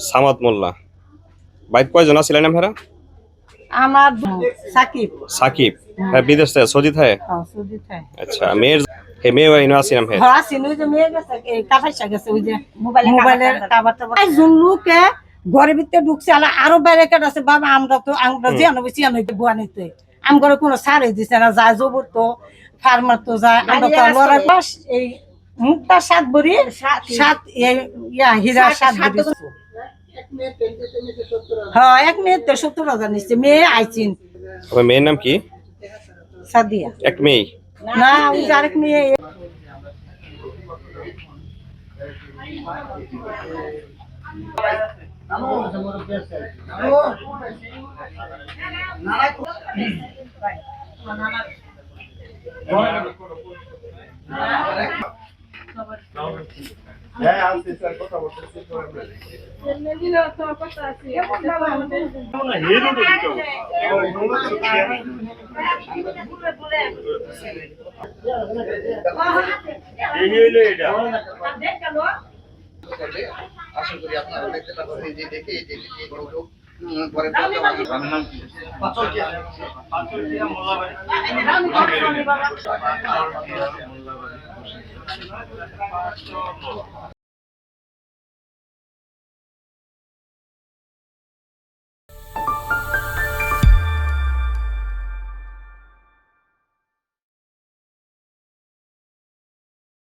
সামাদ মোল্লা bike কয়জন আছিলেন আপনারা? আমার সাকিব সাকিব হ্যাঁ বিদেশ থেকে সৌদি থাকে। আচ্ছা মেয়ের মেয়ে ওই আসিলাম হ্যাঁ আসিন ওই যে মেয়ে গেছে কাফাইসা গেছে ওই যে মোবাইলের কাবার টাবার জুনলুকে ঘরের ভিতরে ঢুকছে আরো ব্যারিকেড আছে বাবা আমরা যে আনবছি আনইতে বুয়ানিতে আমগরে কোনো সারে দিছে না যায় জবর তো ফার্মার তো যায় আমরা তো লড়াই পাস এই মুখটা সাত ভরি সাত ইয়া হীরা সাত ভরি হ্যাঁ এক মেয়েতে 70,000 নিচ্ছে মেয়ে আইছিন। মেয়ের নাম কি? সাদিয়া। এক মেয়ে না ওই যে আরেক মেয়ে আশা করি আপনারা দেখতে পাচ্ছেন এই যে দেখে এই যে পরে মোল্লাবাড়ি